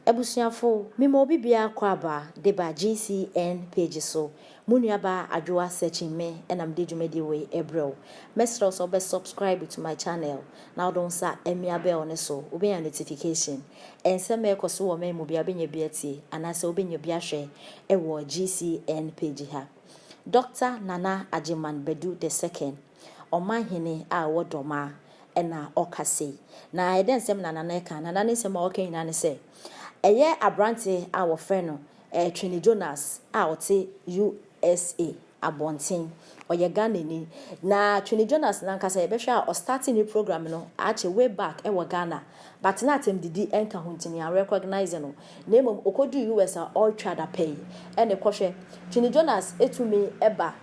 Ebusiafo, mimo bibia kwaba deba GCN page so. Munyaba adwa searching me and I'm djumedi way ebro. Mesro so be subscribe to my channel. Now don't sa emia bell ne so obe a notification. And se me koso wo me mu bia benye biati anase obenye bia hwe ewo GCN page ha. Dr. Nana Ajiman Bedu II. Omanhene a wodoma ena okase. Na eden sem Nana neka Nana ne sem oke ina ne se. Eye abrante a wo frɛ no Trini Jonas a wote USA abonten oye Ghana ni na Trini Jonas na nkasa ye behwe a starting the program no ache way back e wo Ghana but na atem didi enka hontini a recognize no na emom okodu US a all trade pay ene kohwe Trini Jonas etumi eba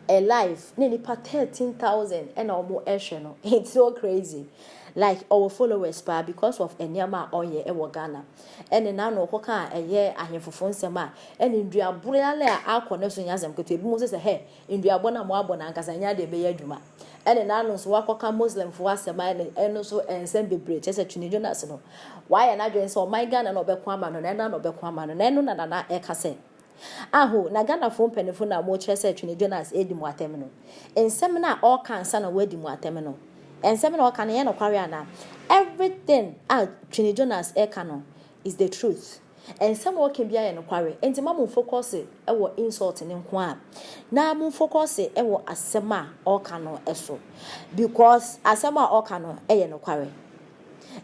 a life ne nipa 13,000 and almost no it's so crazy like our followers pa because of enyama oye e Ghana ene na no koka eye ahemfofo nsema ene nduaborale a akọ ne so nyasem keto ebi mo se he nduabo na mo abona nkasa nya de be yadwuma ene na no so wakoka muslim fo asema ene so ensem bebre chese Trini Jonas no why na dwen so my Ghana no bekwa ama no na bekwa ama no na no na ekase aho na Ghana fo mpanifo na mo kire se Trini Jonas edi mu atem no ensem na all cancer na wadi mu atem no ensem na all kan ye no kware ana everything Trini Jonas ekano is the truth ensem o can bia ye no kware enti ma mo focus e wo insult ne nko a na mo focus e wo asem a all kano eso because asem a all kano ye no kware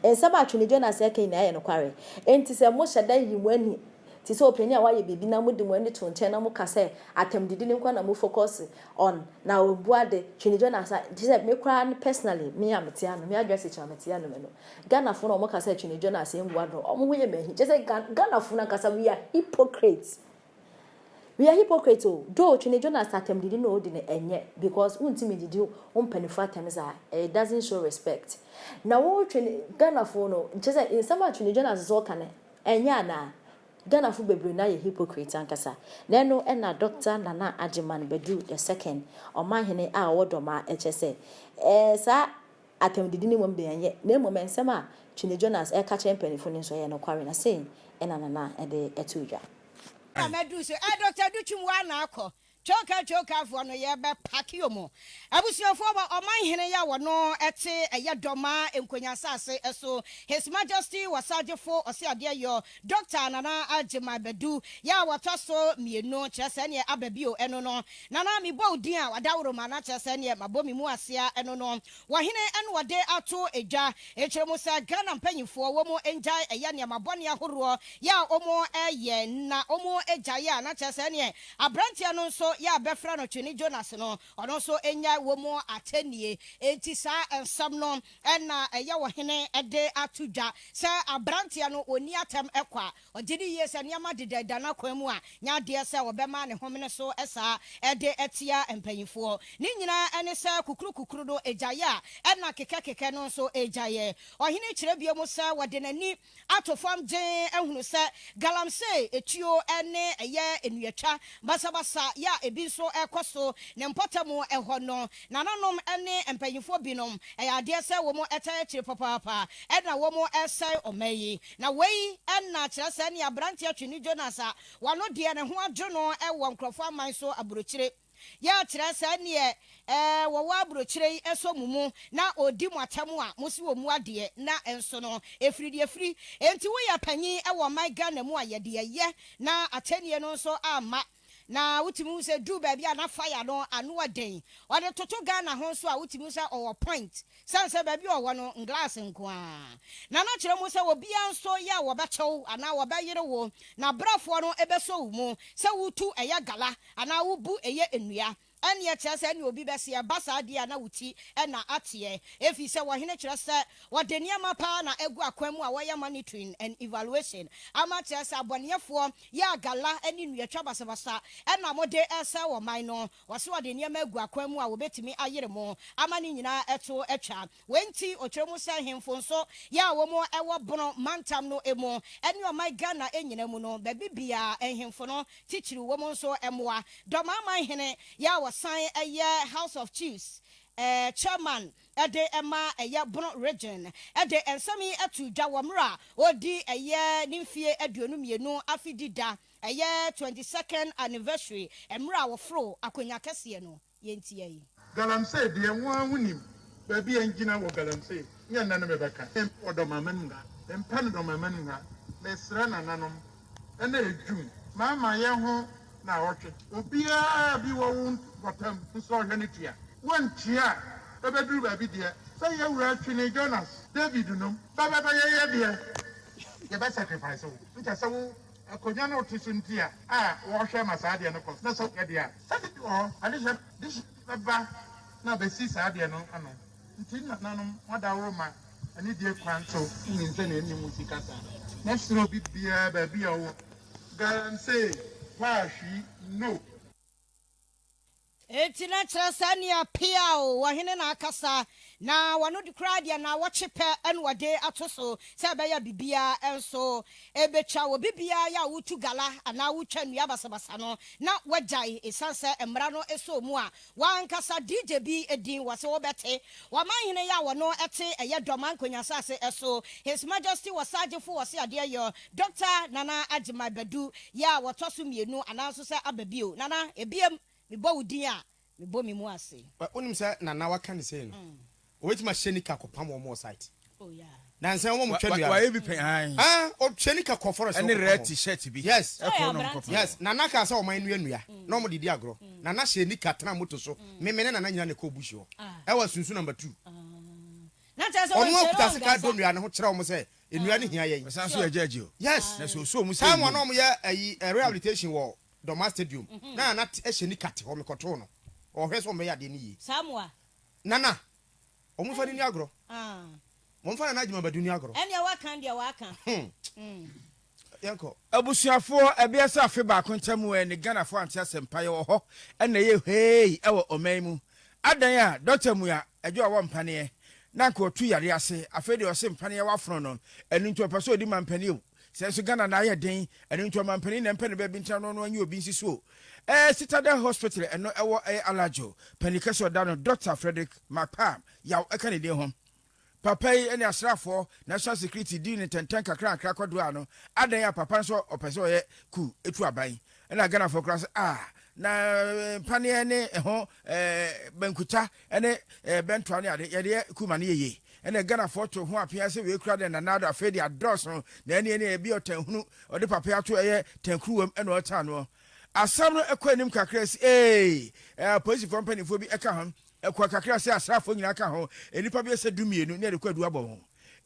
ensem a Trini Jonas ekan na ye no kware enti se mo hyeda yi mu ani ti so openi a waye bibi na mudi mu ani to nche na mu ka se atem didi ne nkwa na mu focus on na obuade Trini Jonas ti se me kra personally me amete anu me address each amete anu me no Ghana fo na mo ka se Trini Jonas embuado omo hoye mehi ti se Ghana fo na kasa we are hypocrites do Trini Jonas atem didi no odi ne enye because untimi didi umpenifo atem za it doesn't show respect na wo Ghana fo no ti se in some Trini Jonas zo kan enye na Ghana fu bebre na ye hypocrite ankasa na no na Dr. Nana Ajiman Bedu II omanhene a wodoma echese sa atemdidi ni mombe anye na momensem a Trini Jonas e ka chempenifo ni so ye no kware na sei Nana de etudwa Amedu so Dr. Duchumwa na akọ choka for no ye be pakio mo abusiofo ba omanhene ya wono ete eyedoma enkonya sase eso His Majesty wasajefo osiade yo Dr. Nana Ajiman Bedu ya watoso mienu chese ne ababio eno no nana mi bodin a wadawro mana chese ne mabomi mu asea eno no wahene eno wade ato eja echiremu sa Ghana mpanyifo wo mo enjai eye ne mabone ahoro ya omo eye na omo eja ya na chese ne abrantia no so ya befra no Trini Jonas no ono so enya wo mo atenie enti sa ensam no na eye wo hene ede atudwa sa abrantia no oni atam ekwa ogidi ye se niama dededa na kwamu a nya de se wo bema ne homene so esa ede etia empanyifo ni nyina ene sa kukuru do ejaya na keke no so ejaye ohene kire biom sa wode nani atofam gen ehunu se galamse etuo ene eye enuatwa basabasa ya ebi so ekoso ne mpotamu eho no nananom ene empanyifo binom eyade se wo mo eta kire papa na wo mo esai omayi na wei na kire se ne abrantia Trini Jonas a wano de ne ho adwo no ewo nkrofo aman so aburokyire ya kire se ne wo wa aburokyire eso mumu na odi mwatamu a musi wo mu ade na enso no efiri enti wo ya panyi ewo my Ghana mu ayede ye na atenie no so ama na wutimu se du ba bia na fire no anu aden o de toto Ghana ho so a wutimu se owo point sanse ba bia owo no glass nko a na na kire mu se obi anso ya wo bechew ana wo ba yire wo na brafo no ebeso wo mu se wutu eye gala ana wubu eye enua anya chese ni obi bese ya basa dia na wuti na atie efi se wahene kire se wadenia mapa na egu akwamu a waya monitoring and evaluation ama chese abonefo ya gala ani nuatwa basabasa na mode ese wo man no wose wadenia ma egu akwamu a wobetimi ayere mo ama ni nyina eto etwa wenti otwemu se hemfo nso ya wo mo ewo bono mantam no emo eni o my Ghana enyina mu no babibia ehemfo no tichiri wo mo nso emoa doma man hene ya sign a year House of Chiefs chairman ede ema Bono region ede ensami atu dwa womra odi nimfie aduonu mienu afidida 22nd anniversary emra wofro akonya kese no yentie yi Galamsey de nwa hunim ba bi engina wo galamsey nya nanu me beka odomamanu nga empan domamanu nga mesra nananom ena ejum mama ye ho na wotwe obia bi wo won botam so hwenitia wontia ebeduru ba bi de say ye wura twene Jonas David no baba ye de be sacrifice wo nta se wo akonya na otisuntia wo hwe masade no ko na so ye de adisha this baba na be si sade no ano nti nanom wadawro ani die kwanto nse na eni musika sa na sro bibia ba bia wo Galamsey pashi no Etina trasania piao wahene na akasa na wano di kradia na wachepe enwade atoso se beya bibia enso ebecha wo bibia ya wutu gala ana wutwa nua basabasa no na wajai esanse emra no eso mu a wankasa DJ bi edin wase wo bete wamahene ya wono ete eye doman konyasa se eso His Majesty wasagefo wase ade yo Dr. Nana Agyeman Badu ya wotoso mienu ananso se ababio nana ebiem me bo wudin a me bo me mu ase onim say na na waka ne say no o wetima shenika kopam wo mo site oh yeah na nse wo mo twa Why be paying? o shenika ko forest Any red t-shirt be. yes yes na na ka say o man nua na mo didi agro na na shenika tena moto so me me na nyina ne ko bushi ho e wa sunsu number 2 na tese onu okuta sika do nua ne ho kire wo mo say enua ne hia yen Sanso ya judge you. yes Na so mu say. time one no mo ye rehabilitation wo Doma Stadium na na shenika te ho me koto no o hwe so me ya de ni yi Samuel nana o mo fa ni agro mo fa na Agyeman Badu ni agro ene wakan dia wakan yanko Abusuafo ebiasa afe ba kontamu ne Ghana fo antia sempaye wo ho ena ye hei ewo oman mu adan a Dr. Muya ejo awo mpane na nka otu yare ase afe de o se mpane wa fro no enu nto paso odi mampane o senso Ghana na ye den enu nto mampane na mpane ba bi ntia no anyi obi nsiso Citadel Hospital eno ewo alajo panikaso da no Dr. Frederick Macpam ya eka ne de ho papa yi ene asrafo national security di ne tenten kakra kwado ano adan ya papa so opeso ye ku etu aban ena Ghana for class na pane ne ho bankuta ene bento ane ade ye de ku mane ye ene Ghana for to ho apia se we kura de na nado afedi ados no na ene ebi otanhunu ode papa ya to ye tankruwam ene o ta no asam no ekwanim kakra si police for mpanifo bi eka ho ekwa kakra se asrafo nyina ka ho enipa bi se dumienu ne de kwadu abọ ho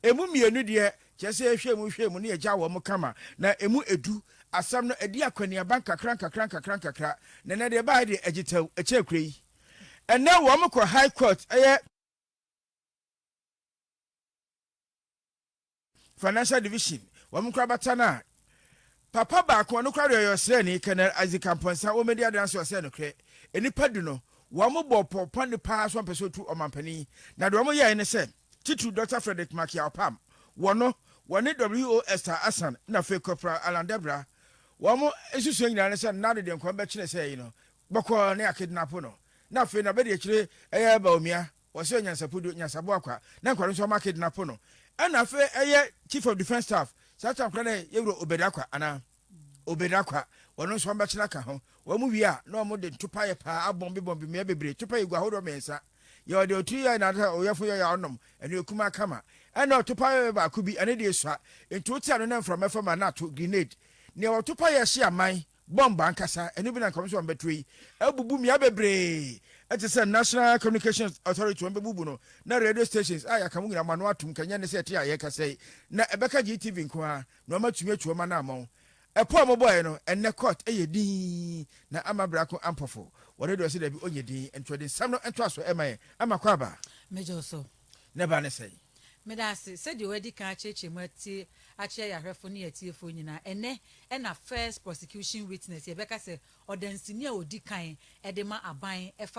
emu mienu de kyese hwemu ne eja wo mo kama na emu edu asam no edi akwani ban kakra na ne de ba de agitew echekrai ene wo mo ko high court financial division wo mo kra batana papa ba ko no kra yo sre ni kana azikamponsa wo media dance yo se no kre enipa du no wamo bopo pande pa so peso tu omampani na do mo ye ne se titu Dr. Frederick Macpam wono woni WOS Asan na fe Corporal Alandebra wamo esusu nyina ne se na de nkwa be kire se yi no boko ne akidnap no na fe na be de kire eye ba omia wo se nyansapodo nyansabo akwa na nkwa so ma kidnap no na fe eye Chief of Defence Staff sata nkwa na yewro obedakwa ana obedakwa wono so ba kire ka ho wamu wi a na omo de tupa ye pa abombi me bebre tupa ye gwa hodo mensa ye de otu ye na ta oyefo ye ya onom ene okuma kama ene otupa ye ba ku bi ene de sua entu oti ano na from efama na to grenade ne otupa ye hye aman bomba ankasa ene bi na commission betui ebubu me bebre ete se National Communications Authority won bebubu no na radio stations aya kamu nyina mano atum kanya ne se te aye kasai na ebeka GTV nko ha na matumi atuoma na amon epo mo boy no enne court eyedi na amabra ko ampofo wore do se da bi onyedi entwede sam no ento aso emaye amakwa ba mejo so ne ba ne sei medase se de wedi kan cheche mati ache ya hwefo ne yatiefo nyina enne na first prosecution witness ye beka se odansini a odi kan e de ma aban efa